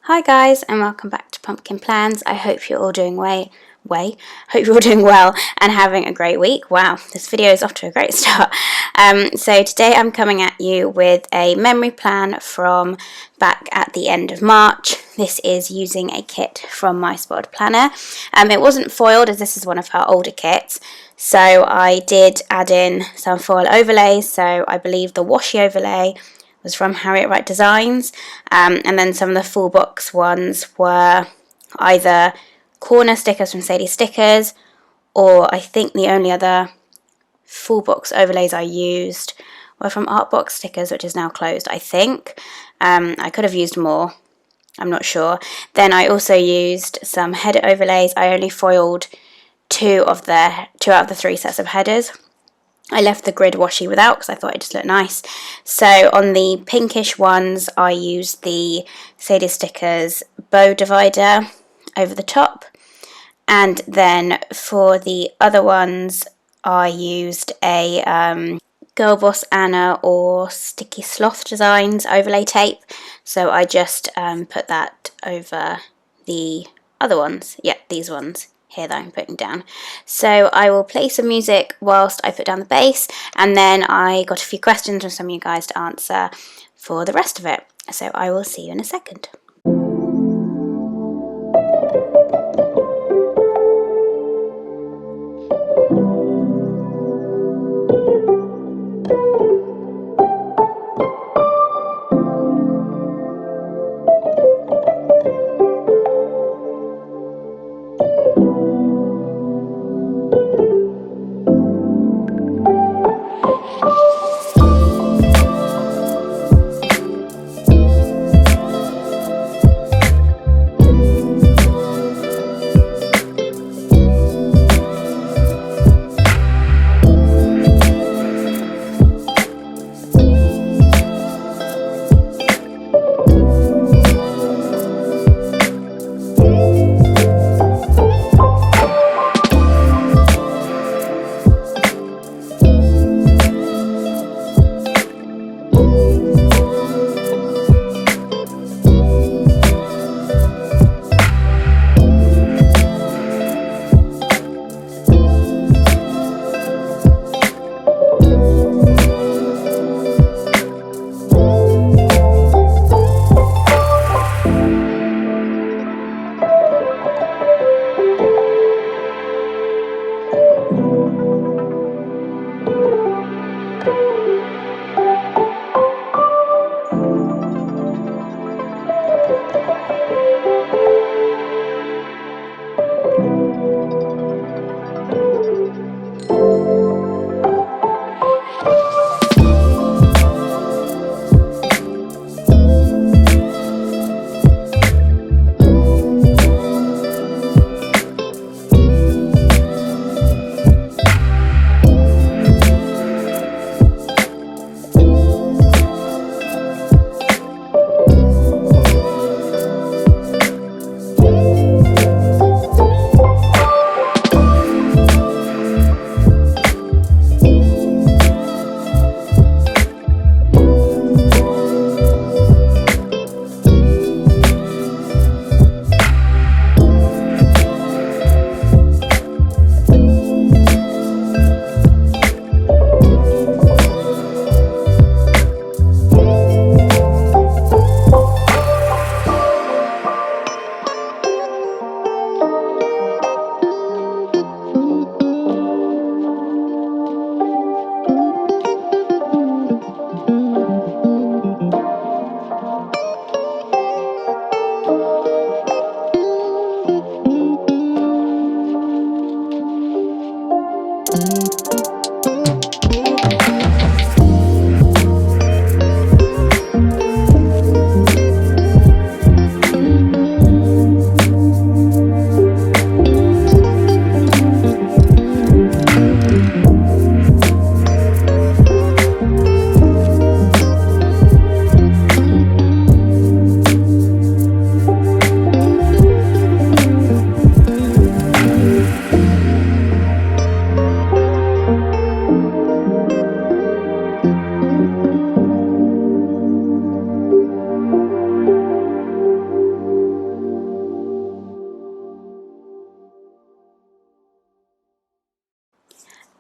Hi guys, and welcome back to Pumpkin Plans. I hope you're all doing hope you're all doing well and having a great week. Wow, this video is off to a great start. So today I'm coming at you with a memory plan from back at the end of March. This is using a kit from my Spotted Planner. It wasn't foiled as this is one of her older kits, so I did add in some foil overlays. So I believe the washi overlay was from Harriet Wright Designs, and then some of the full box ones were either corner stickers from Sadie Stickers, or I think the only other full box overlays I used were from Artbox Stickers, which is now closed, I think. I could have used more, I'm not sure. Then I also used some header overlays. I only foiled two out of the three sets of headers. I left the grid washi without because I thought it just looked nice. So on the pinkish ones, I used the Sadie Stickers bow divider over the top. And then for the other ones, I used a Girl Boss Anna or Sticky Sloth Designs overlay tape. So I just put that over the other ones. Yeah, these ones here that I'm putting down. So I will play some music whilst I put down the base, and then I got a few questions from some of you guys to answer for the rest of it. So I will see you in a second.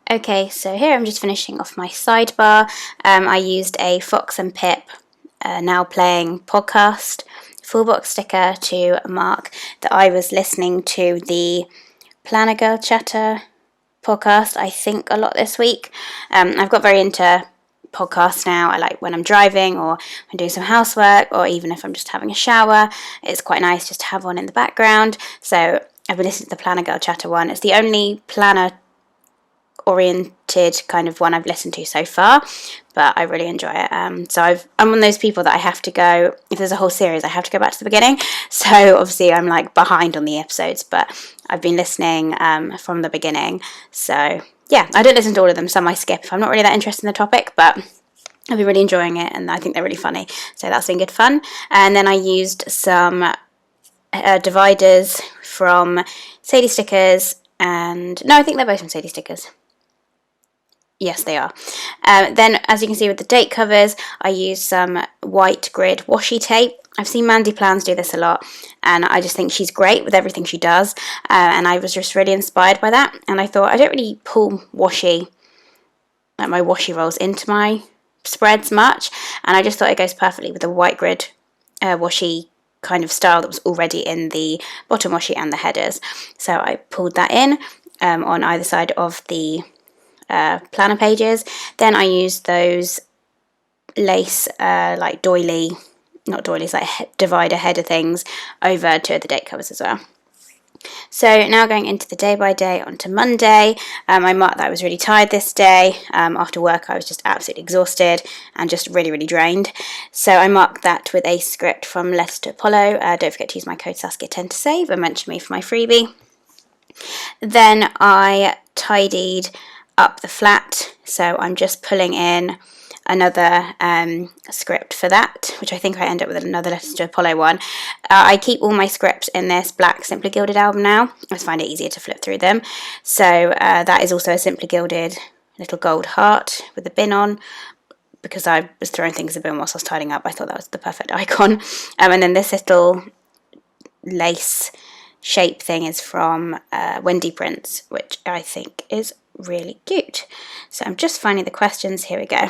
Okay, so here I'm just finishing off my sidebar. I used a Fox and Pip Now Playing podcast full box sticker to mark that I was listening to the Planner Girl Chatter podcast, I think, a lot this week. I've got very into podcasts now. I like when I'm driving or I'm doing some housework, or even if I'm just having a shower. It's quite nice just to have one in the background. So I've been listening to the Planner Girl Chatter one. It's the only planner oriented kind of one I've listened to so far, but I really enjoy it. So I'm one of those people that I have to go, if there's a whole series, I have to go back to the beginning. So obviously I'm like behind on the episodes, but I've been listening from the beginning. So yeah, I don't listen to all of them. Some I skip if I'm not really that interested in the topic, but I've been really enjoying it, and I think they're really funny. So that's been good fun. And then I used some dividers from Sadie Stickers, and no, I think they're both from Sadie Stickers. Yes, they are. Then, as you can see with the date covers, I used some white grid washi tape. I've seen Mandy Plans do this a lot, and I just think she's great with everything she does, and I was just really inspired by that. And I thought, I don't really pull washi, like my washi rolls, into my spreads much, and I just thought it goes perfectly with the white grid washi kind of style that was already in the bottom washi and the headers. So I pulled that in on either side of the planner pages. Then I used those lace like doily, not doilies, like divider header things over to the date covers as well. So now going into the day by day onto Monday, I marked that I was really tired this day. After work I was just absolutely exhausted and just really, really drained. So I marked that with a script from Letters to Apollo. Don't forget to use my code Saskia10 to save and mention me for my freebie. Then I tidied up the flat, so I'm just pulling in another script for that, which I think I end up with another Letters to Apollo one. I keep all my scripts in this black Simply Gilded album now. I just find it easier to flip through them. So that is also a Simply Gilded little gold heart with a bin on, because I was throwing things in the bin whilst I was tidying up. I thought that was the perfect icon. And then this little lace shape thing is from Wendy Prince, which I think is really cute. So I'm just finding the questions. Here we go.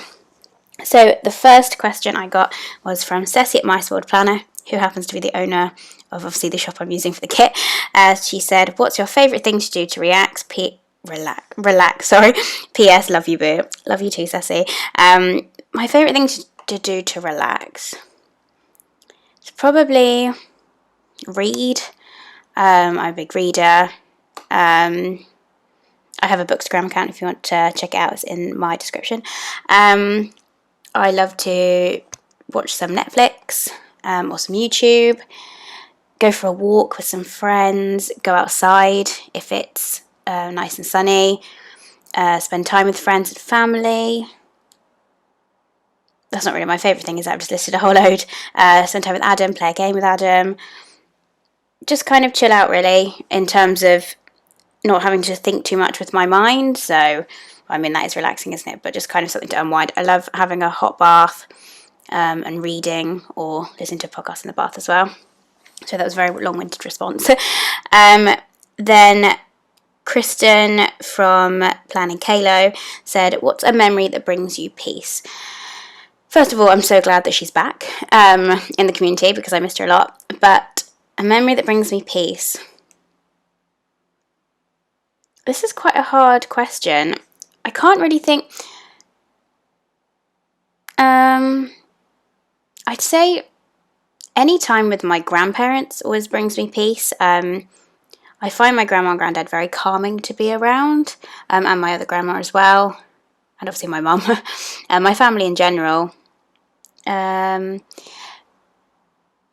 So the first question I got was from Ceci at Mice World Planner, who happens to be the owner of obviously the shop I'm using for the kit. She said, "What's your favourite thing to do to relax? Sorry. P.S. Love you, boo." Love you too, Ceci. My favourite thing to do to relax is probably read. I'm a big reader. I have a Bookstagram account if you want to check it out. It's in my description. I love to watch some Netflix or some YouTube, go for a walk with some friends, go outside if it's nice and sunny, spend time with friends and family. That's not really my favourite thing, is that I've just listed a whole load. Spend time with Adam, play a game with Adam. Just kind of chill out, really, in terms of not having to think too much with my mind. So, I mean, that is relaxing, isn't it? But just kind of something to unwind. I love having a hot bath and reading, or listening to a podcast in the bath as well. So that was a very long-winded response. Then Kristen from Planning Kalo said, "What's a memory that brings you peace?" First of all, I'm so glad that she's back in the community, because I missed her a lot. But a memory that brings me peace. This is quite a hard question. I can't really think. I'd say any time with my grandparents always brings me peace. I find my grandma and granddad very calming to be around, and my other grandma as well, and obviously my mum, and my family in general. In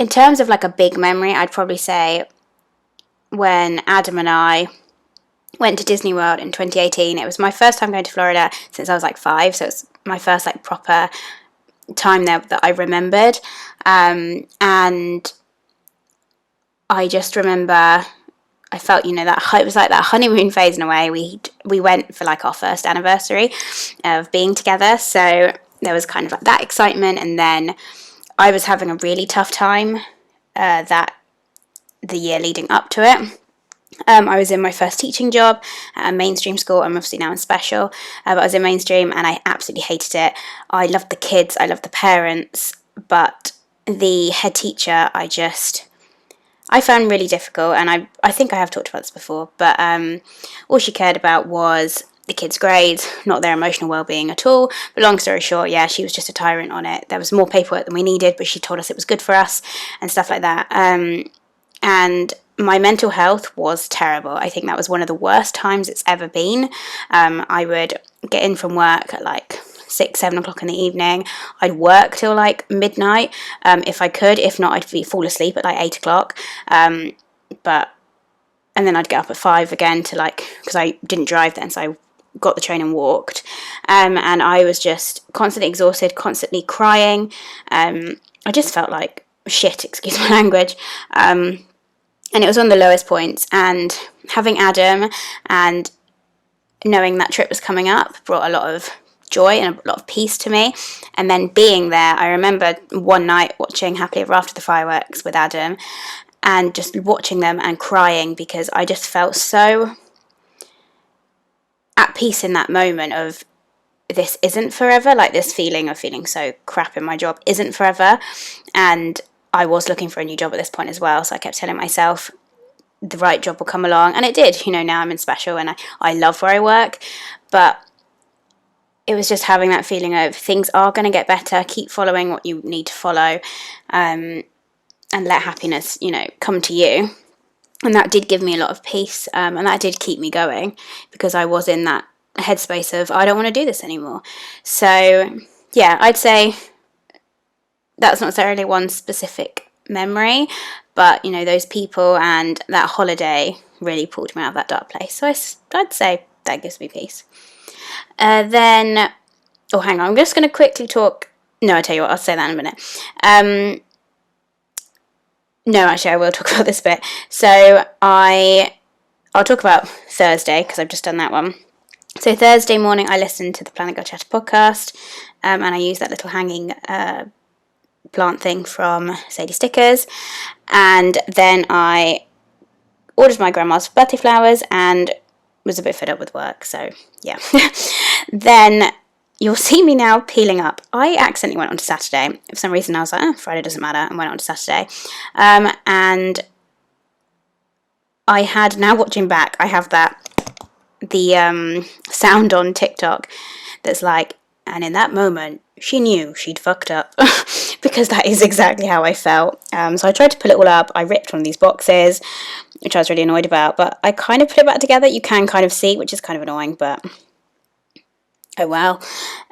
terms of like a big memory, I'd probably say when Adam and I went to Disney World in 2018. It was my first time going to Florida since I was like 5, so it's my first like proper time there that I remembered. And I just remember, I felt, that it was like that honeymoon phase in a way. We went for like our first anniversary of being together, so there was kind of like that excitement. And then I was having a really tough time the year leading up to it. I was in my first teaching job at a mainstream school. I'm obviously now in special, but I was in mainstream and I absolutely hated it. I loved the kids, I loved the parents, but the head teacher I found really difficult, and I think I have talked about this before, but all she cared about was the kids' grades, not their emotional well-being at all. But long story short, yeah, she was just a tyrant on it. There was more paperwork than we needed, but she told us it was good for us and stuff like that. And my mental health was terrible. I think that was one of the worst times it's ever been. I would get in from work at like 6-7 o'clock in the evening. I'd work till like midnight if I could. If not, I'd fall asleep at like 8 o'clock. And then I'd get up at 5 again to because I didn't drive then, so I got the train and walked. And I was just constantly exhausted, constantly crying. I just felt like shit, excuse my language. And it was on the lowest points. And having Adam and knowing that trip was coming up brought a lot of joy and a lot of peace to me. And then being there, I remember one night watching Happily Ever After the fireworks with Adam and just watching them and crying because I just felt so at peace in that moment of this isn't forever. Like, this feeling of feeling so crap in my job isn't forever. And I was looking for a new job at this point as well, so I kept telling myself the right job will come along, and it did. Now I'm in special and I love where I work, but it was just having that feeling of things are going to get better, keep following what you need to follow, and let happiness, come to you. And that did give me a lot of peace, and that did keep me going, because I was in that headspace of, I don't want to do this anymore. So, yeah, I'd say that's not necessarily one specific memory, but, those people and that holiday really pulled me out of that dark place. So I'd say that gives me peace. Hang on, I'm just going to quickly talk. No, I tell you what, I'll say that in a minute. No, actually, I will talk about this bit. So I'll talk about Thursday, because I've just done that one. So Thursday morning, I listened to the Planet Girl Chatter podcast, and I used that little hanging plant thing from Sadie Stickers. And then I ordered my grandma's birthday flowers and was a bit fed up with work, so yeah. Then you'll see me now peeling up. I accidentally went on to Saturday. For some reason I was like, Friday doesn't matter, and went on to Saturday. And I had, now watching back, I have the sound on TikTok that's like, and in that moment, she knew she'd fucked up. Because that is exactly how I felt. So I tried to pull it all up. I ripped one of these boxes, which I was really annoyed about, but I kind of put it back together. You can kind of see, which is kind of annoying, but oh well.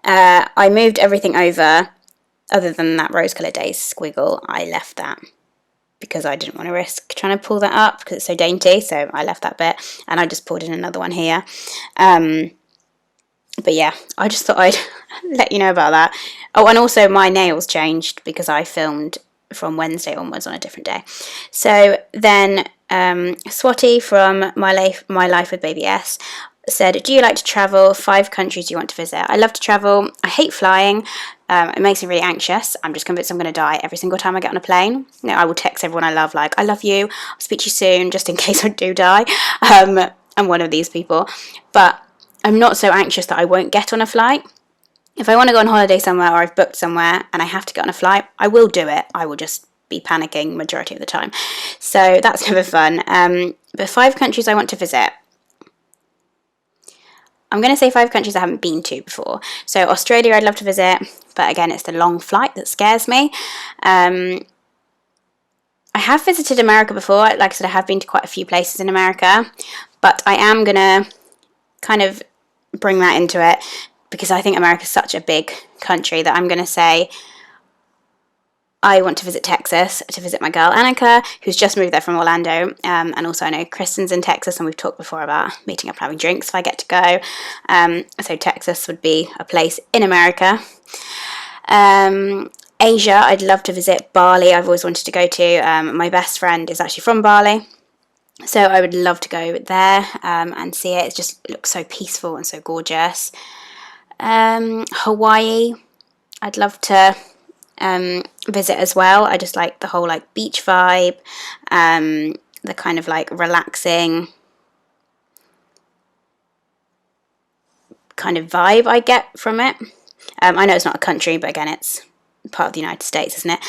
I moved everything over, other than that rose-coloured days squiggle. I left that because I didn't want to risk trying to pull that up because it's so dainty, so I left that bit, and I just pulled in another one here. But yeah, I just thought I'd let you know about that. Oh, and also my nails changed because I filmed from Wednesday onwards on a different day. So then Swati from My Life with Baby S said, do you like to travel? 5 countries you want to visit. I love to travel. I hate flying. It makes me really anxious. I'm just convinced I'm going to die every single time I get on a plane. I will text everyone I love, like, I love you, I'll speak to you soon, just in case I do die. I'm one of these people. But I'm not so anxious that I won't get on a flight. If I want to go on holiday somewhere, or I've booked somewhere and I have to get on a flight, I will do it. I will just be panicking majority of the time. So that's never fun. But 5 countries I want to visit. I'm going to say 5 countries I haven't been to before. So Australia I'd love to visit, but again, it's the long flight that scares me. I have visited America before. Like I said, I have been to quite a few places in America, but I am going to kind of bring that into it, because I think America's such a big country that I'm going to say I want to visit Texas to visit my girl Annika, who's just moved there from Orlando, and also I know Kristen's in Texas, and we've talked before about meeting up and having drinks if I get to go. So Texas would be a place in America. Asia, I'd love to visit Bali. I've always wanted to go to. My best friend is actually from Bali, so I would love to go there and see it. It just looks so peaceful and so gorgeous. Hawaii, I'd love to visit as well. I just like the whole beach vibe. the kind of like relaxing kind of vibe I get from it. I know it's not a country, but again, it's part of the United States, isn't it?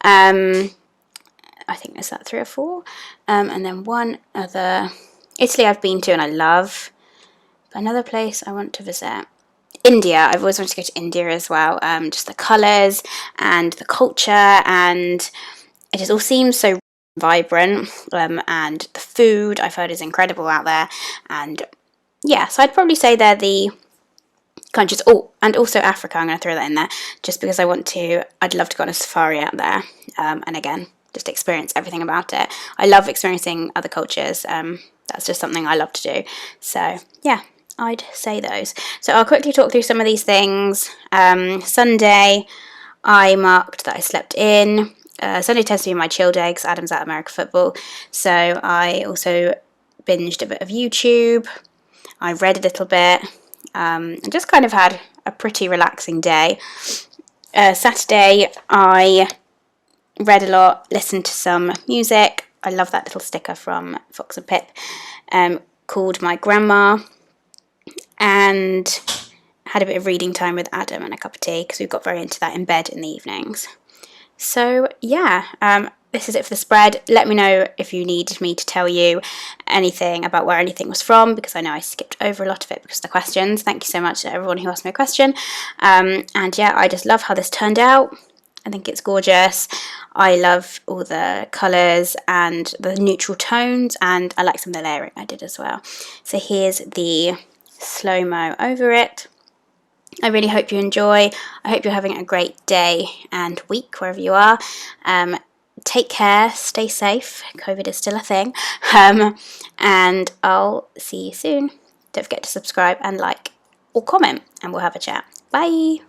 I think there's that 3 or 4. And then one other, Italy I've been to and I love. But another place I want to visit, India. I've always wanted to go to India as well. Just the colours and the culture, and it just all seems so vibrant. And the food I've heard is incredible out there. And yeah, so I'd probably say they're the countries. Oh, and also Africa, I'm going to throw that in there, just because I'd love to go on a safari out there, and again, just experience everything about it. I love experiencing other cultures. That's just something I love to do. So yeah, I'd say those. So I'll quickly talk through some of these things. Sunday, I marked that I slept in. Sunday tends to be my chill day because Adam's at American football. So I also binged a bit of YouTube. I read a little bit. And just kind of had a pretty relaxing day. Saturday, I read a lot, listened to some music. I love that little sticker from Fox and Pip, called My Grandma, and had a bit of reading time with Adam and a cup of tea because we've got very into that in bed in the evenings. So yeah, this is it for the spread. Let me know if you need me to tell you anything about where anything was from, because I know I skipped over a lot of it because of the questions. Thank you so much to everyone who asked me a question. And yeah, I just love how this turned out. I think it's gorgeous. I love all the colours and the neutral tones, and I like some of the layering I did as well. So here's the slow-mo over it. I really hope you enjoy. I hope you're having a great day and week wherever you are. Take care, stay safe. COVID is still a thing. And I'll see you soon. Don't forget to subscribe and like or comment, and we'll have a chat. Bye.